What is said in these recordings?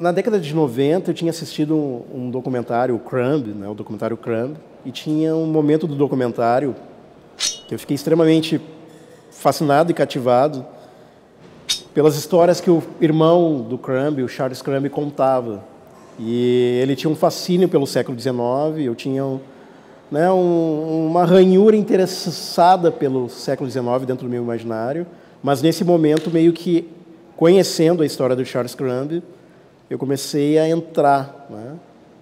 Na década de 90, eu tinha assistido um documentário, o Crumb, né, o documentário Crumb, e tinha um momento do documentário que eu fiquei extremamente fascinado e cativado pelas histórias que o irmão do Crumb, o Charles Crumb, contava. E ele tinha um fascínio pelo século XIX, eu tinha né, uma ranhura interessada pelo século XIX dentro do meu imaginário, mas nesse momento, meio que conhecendo a história do Charles Crumb, eu comecei a entrar, né,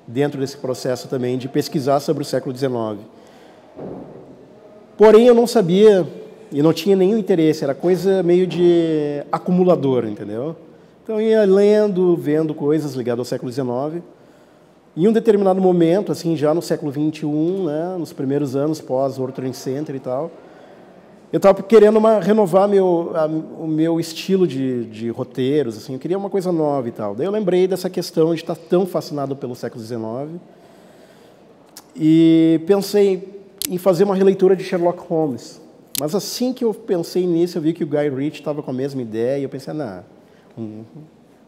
dentro desse processo também de pesquisar sobre o século XIX. Porém, eu não sabia e não tinha nenhum interesse, era coisa meio de acumulador, entendeu? Então, eu ia lendo, vendo coisas ligadas ao século XIX. Em um determinado momento, assim, já no século XXI, né, nos primeiros anos pós-World Trade Center e tal, eu estava querendo renovar o meu estilo de roteiros, assim, eu queria uma coisa nova e tal. Daí eu lembrei dessa questão de estar tão fascinado pelo século XIX e pensei em fazer uma releitura de Sherlock Holmes. Mas assim que eu pensei nisso, eu vi que o Guy Ritchie estava com a mesma ideia e eu pensei, não,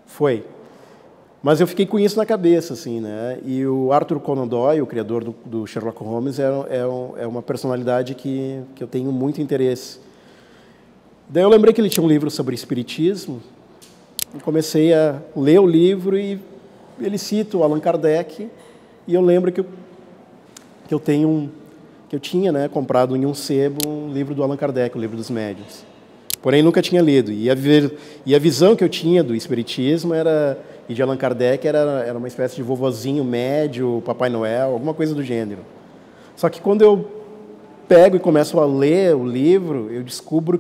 foi. Mas eu fiquei com isso na cabeça, assim, né? E o Arthur Conan Doyle, o criador do Sherlock Holmes, é uma personalidade que eu tenho muito interesse. Daí eu lembrei que ele tinha um livro sobre espiritismo, e comecei a ler o livro e ele cita o Allan Kardec, e eu lembro que eu tinha, né, comprado em um sebo um livro do Allan Kardec, o Livro dos Médiuns. Porém, nunca tinha lido. E a visão que eu tinha do espiritismo e de Allan Kardec era uma espécie de vovozinho médio, Papai Noel, alguma coisa do gênero. Só que quando eu pego e começo a ler o livro, eu descubro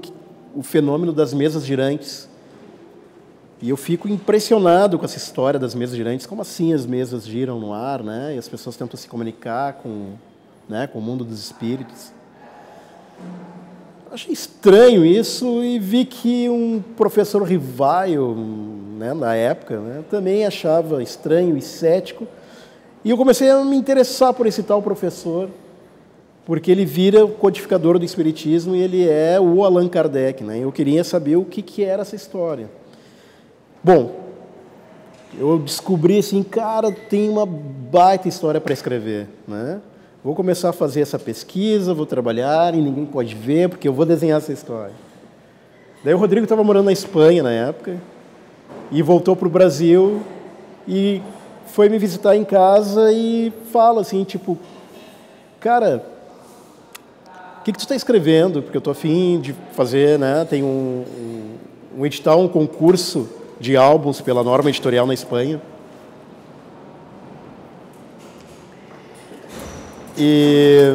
o fenômeno das mesas girantes. E eu fico impressionado com essa história das mesas girantes. Como assim as mesas giram no ar, né? E as pessoas tentam se comunicar com o mundo dos espíritos. Achei estranho isso e vi que um professor rival, né, na época, né, também achava estranho e cético. E eu comecei a me interessar por esse tal professor, porque ele vira o codificador do espiritismo e ele é o Allan Kardec, né? Eu queria saber o que era essa história. Bom, eu descobri assim, cara, tem uma baita história para escrever, né? Vou começar a fazer essa pesquisa, vou trabalhar e ninguém pode ver, porque eu vou desenhar essa história. Daí o Rodrigo estava morando na Espanha na época, e voltou para o Brasil, e foi me visitar em casa e fala assim, tipo, cara, o que tu está escrevendo? Porque eu estou a fim de fazer, né, tem um edital, um concurso de álbuns pela Norma Editorial na Espanha. E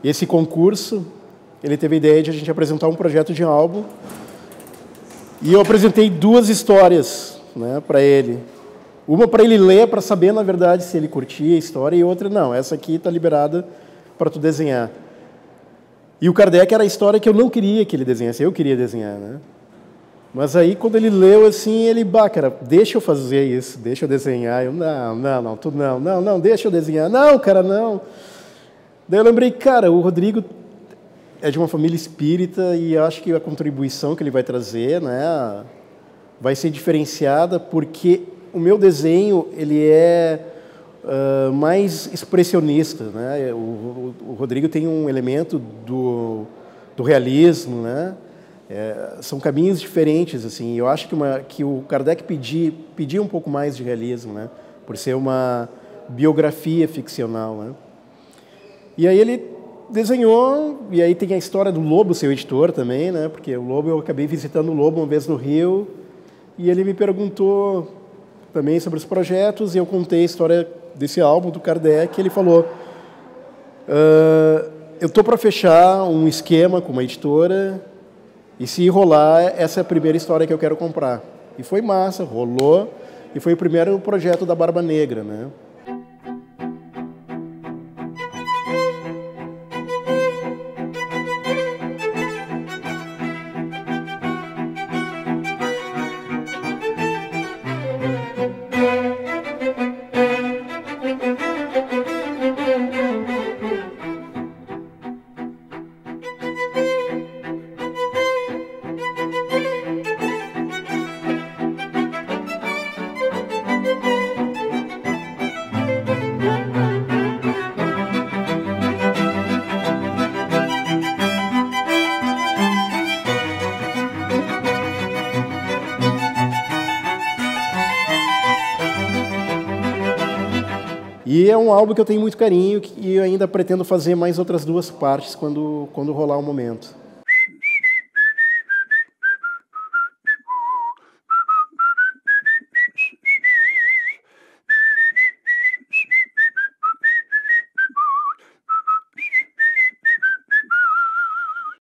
esse concurso, ele teve a ideia de a gente apresentar um projeto de álbum e eu apresentei 2 histórias, né, para ele. Uma para ele ler, para saber, na verdade, se ele curtia a história, e outra, não, essa aqui está liberada para tu desenhar. E o Kardec era a história que eu não queria que ele desenhasse, eu queria desenhar, né? Mas aí, quando ele leu, assim, ele, cara, deixa eu fazer isso, deixa eu desenhar. Eu, não, deixa eu desenhar. Não, cara, não. Daí eu lembrei, cara, o Rodrigo é de uma família espírita e acho que a contribuição que ele vai trazer, né, vai ser diferenciada, porque o meu desenho, ele é mais expressionista, né? O Rodrigo tem um elemento do realismo, né? São caminhos diferentes, assim. Eu acho que o Kardec pedia um pouco mais de realismo, né? Por ser uma biografia ficcional, né? E aí ele desenhou, e aí tem a história do Lobo, seu editor também, né? Porque o Lobo, eu acabei visitando o Lobo uma vez no Rio, e ele me perguntou também sobre os projetos, e eu contei a história desse álbum do Kardec, e ele falou, eu estou para fechar um esquema com uma editora, e se rolar, essa é a primeira história que eu quero comprar. E foi massa, rolou, e foi o primeiro projeto da Barba Negra, né? E é um álbum que eu tenho muito carinho e eu ainda pretendo fazer mais outras 2 partes quando rolar o momento.